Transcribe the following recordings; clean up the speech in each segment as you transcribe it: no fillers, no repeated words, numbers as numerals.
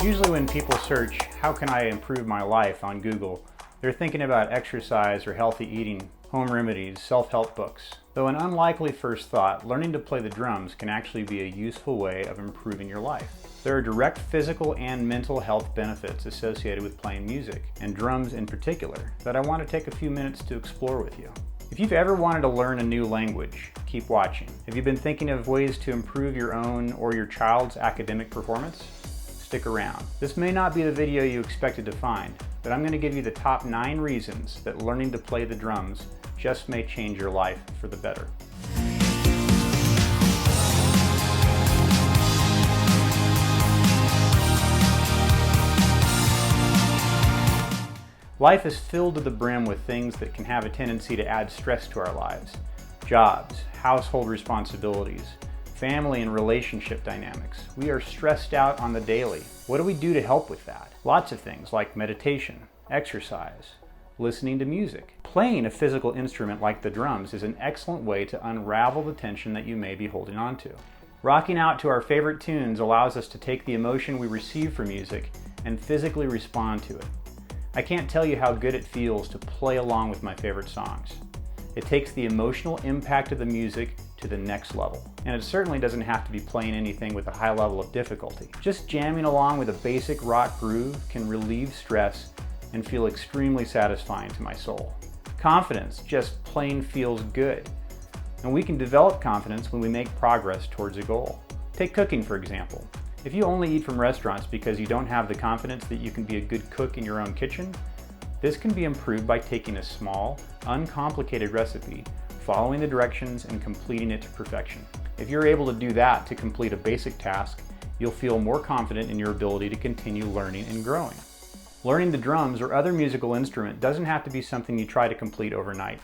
Usually when people search, how can I improve my life on Google, they're thinking about exercise or healthy eating, home remedies, self-help books. Though an unlikely first thought, learning to play the drums can actually be a useful way of improving your life. There are direct physical and mental health benefits associated with playing music, and drums in particular, that I want to take a few minutes to explore with you. If you've ever wanted to learn a new language, keep watching. Have you been thinking of ways to improve your own or your child's academic performance? Stick around. This may not be the video you expected to find, but I'm going to give you the top 9 reasons that learning to play the drums just may change your life for the better. Life is filled to the brim with things that can have a tendency to add stress to our lives. Jobs, household responsibilities, family and relationship dynamics. We are stressed out on the daily. What do we do to help with that? Lots of things like meditation, exercise, listening to music. Playing a physical instrument like the drums is an excellent way to unravel the tension that you may be holding on to. Rocking out to our favorite tunes allows us to take the emotion we receive from music and physically respond to it. I can't tell you how good it feels to play along with my favorite songs. It takes the emotional impact of the music to the next level. And it certainly doesn't have to be playing anything with a high level of difficulty. Just jamming along with a basic rock groove can relieve stress and feel extremely satisfying to my soul. Confidence just plain feels good. And we can develop confidence when we make progress towards a goal. Take cooking, for example. If you only eat from restaurants because you don't have the confidence that you can be a good cook in your own kitchen, this can be improved by taking a small, uncomplicated recipe, following the directions and completing it to perfection. If you're able to do that to complete a basic task, you'll feel more confident in your ability to continue learning and growing. Learning the drums or other musical instrument doesn't have to be something you try to complete overnight.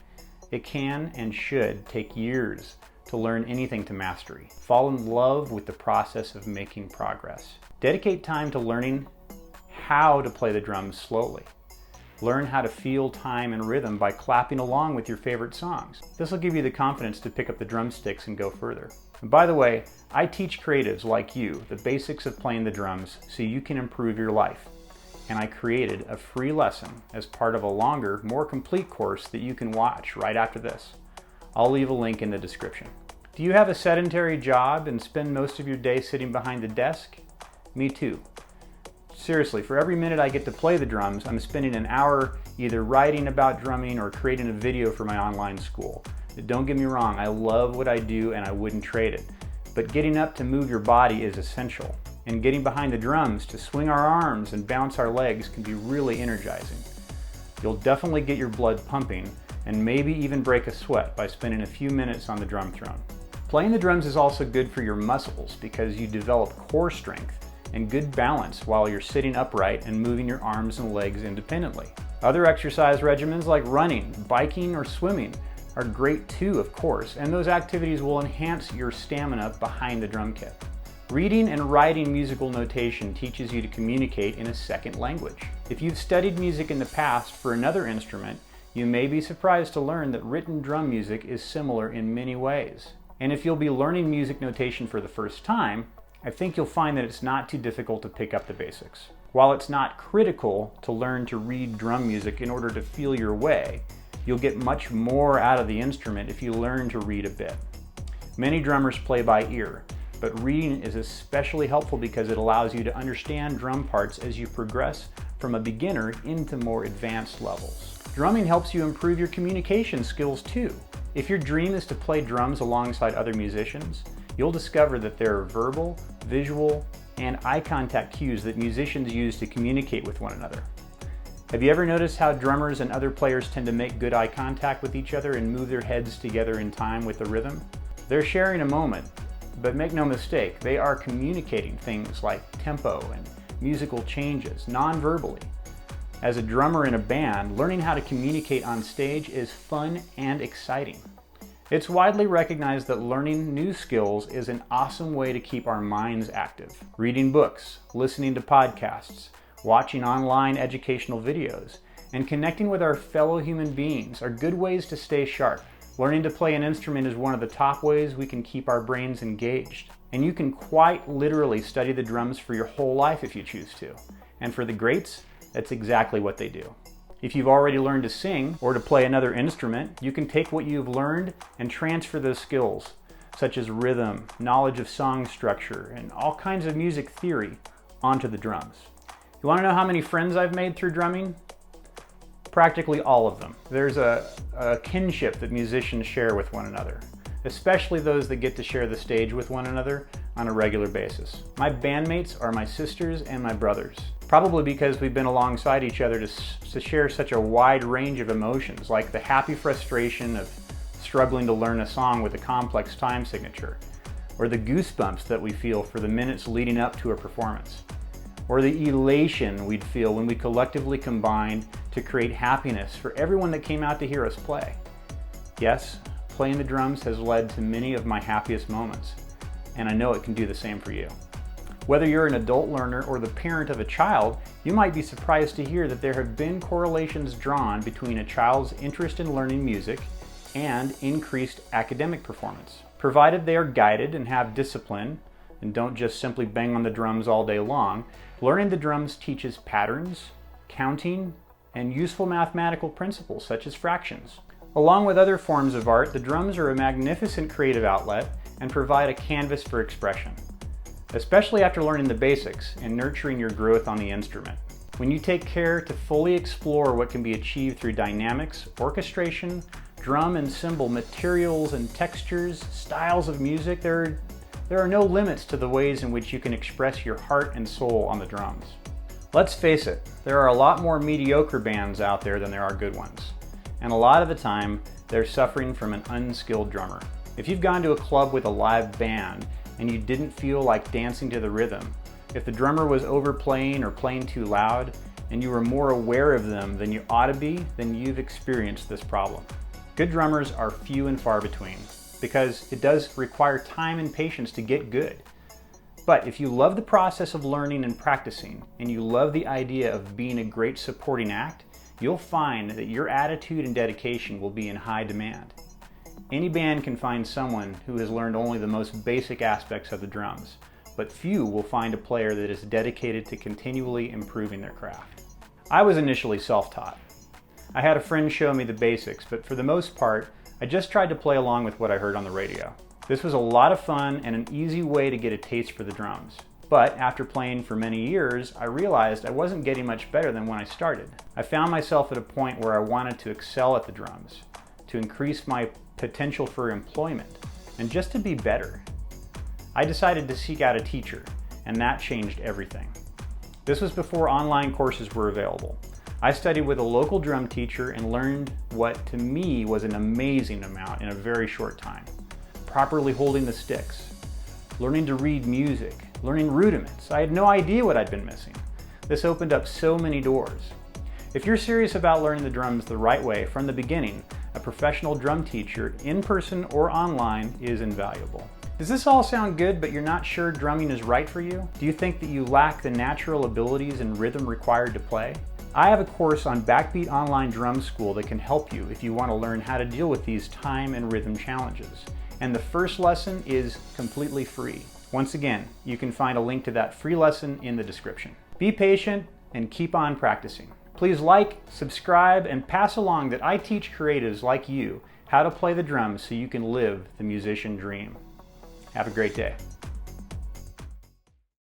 It can and should take years to learn anything to mastery. Fall in love with the process of making progress. Dedicate time to learning how to play the drums slowly. Learn how to feel time and rhythm by clapping along with your favorite songs. This will give you the confidence to pick up the drumsticks and go further. And by the way, I teach creatives like you the basics of playing the drums so you can improve your life. And I created a free lesson as part of a longer, more complete course that you can watch right after this. I'll leave a link in the description. Do you have a sedentary job and spend most of your day sitting behind the desk? Me too. Seriously, for every minute I get to play the drums, I'm spending an hour either writing about drumming or creating a video for my online school. Don't get me wrong, I love what I do and I wouldn't trade it. But getting up to move your body is essential. And getting behind the drums to swing our arms and bounce our legs can be really energizing. You'll definitely get your blood pumping and maybe even break a sweat by spending a few minutes on the drum throne. Playing the drums is also good for your muscles because you develop core strength and good balance while you're sitting upright and moving your arms and legs independently. Other exercise regimens like running, biking, or swimming are great too, of course, and those activities will enhance your stamina behind the drum kit. Reading and writing musical notation teaches you to communicate in a second language. If you've studied music in the past for another instrument, you may be surprised to learn that written drum music is similar in many ways. And if you'll be learning music notation for the first time, I think you'll find that it's not too difficult to pick up the basics. While it's not critical to learn to read drum music in order to feel your way, you'll get much more out of the instrument if you learn to read a bit. Many drummers play by ear, but reading is especially helpful because it allows you to understand drum parts as you progress from a beginner into more advanced levels. Drumming helps you improve your communication skills too. If your dream is to play drums alongside other musicians, you'll discover that there are verbal, visual, and eye contact cues that musicians use to communicate with one another. Have you ever noticed how drummers and other players tend to make good eye contact with each other and move their heads together in time with the rhythm? They're sharing a moment, but make no mistake, they are communicating things like tempo and musical changes non-verbally. As a drummer in a band, learning how to communicate on stage is fun and exciting. It's widely recognized that learning new skills is an awesome way to keep our minds active. Reading books, listening to podcasts, watching online educational videos, and connecting with our fellow human beings are good ways to stay sharp. Learning to play an instrument is one of the top ways we can keep our brains engaged. And you can quite literally study the drums for your whole life if you choose to. And for the greats, that's exactly what they do. If you've already learned to sing or to play another instrument, you can take what you've learned and transfer those skills, such as rhythm, knowledge of song structure, and all kinds of music theory onto the drums. You want to know how many friends I've made through drumming? Practically all of them. There's a kinship that musicians share with one another, especially those that get to share the stage with one another on a regular basis. My bandmates are my sisters and my brothers, probably because we've been alongside each other to share such a wide range of emotions, like the happy frustration of struggling to learn a song with a complex time signature, or the goosebumps that we feel for the minutes leading up to a performance, or the elation we'd feel when we collectively combined to create happiness for everyone that came out to hear us play. Yes, playing the drums has led to many of my happiest moments, and I know it can do the same for you. Whether you're an adult learner or the parent of a child, you might be surprised to hear that there have been correlations drawn between a child's interest in learning music and increased academic performance, provided they are guided and have discipline and don't just simply bang on the drums all day long. Learning the drums teaches patterns, counting, and useful mathematical principles such as fractions. Along with other forms of art, the drums are a magnificent creative outlet and provide a canvas for expression, especially after learning the basics and nurturing your growth on the instrument. When you take care to fully explore what can be achieved through dynamics, orchestration, drum and cymbal materials and textures, styles of music, there are no limits to the ways in which you can express your heart and soul on the drums. Let's face it, there are a lot more mediocre bands out there than there are good ones. And a lot of the time, they're suffering from an unskilled drummer. If you've gone to a club with a live band and you didn't feel like dancing to the rhythm, if the drummer was overplaying or playing too loud, and you were more aware of them than you ought to be, then you've experienced this problem. Good drummers are few and far between, because it does require time and patience to get good. But if you love the process of learning and practicing, and you love the idea of being a great supporting act, you'll find that your attitude and dedication will be in high demand. Any band can find someone who has learned only the most basic aspects of the drums, but few will find a player that is dedicated to continually improving their craft. I was initially self-taught. I had a friend show me the basics, but for the most part, I just tried to play along with what I heard on the radio. This was a lot of fun and an easy way to get a taste for the drums. But after playing for many years, I realized I wasn't getting much better than when I started. I found myself at a point where I wanted to excel at the drums, to increase my potential for employment, and just to be better. I decided to seek out a teacher, and that changed everything. This was before online courses were available. I studied with a local drum teacher and learned what to me was an amazing amount in a very short time. Properly holding the sticks, learning to read music, learning rudiments. I had no idea what I'd been missing. This opened up so many doors. If you're serious about learning the drums the right way from the beginning, a professional drum teacher, in person or online, is invaluable. Does this all sound good, but you're not sure drumming is right for you? Do you think that you lack the natural abilities and rhythm required to play? I have a course on Backbeat Online Drum School that can help you if you want to learn how to deal with these time and rhythm challenges. And the first lesson is completely free. Once again, you can find a link to that free lesson in the description. Be patient and keep on practicing. Please like, subscribe, and pass along that I teach creatives like you how to play the drums so you can live the musician dream. Have a great day.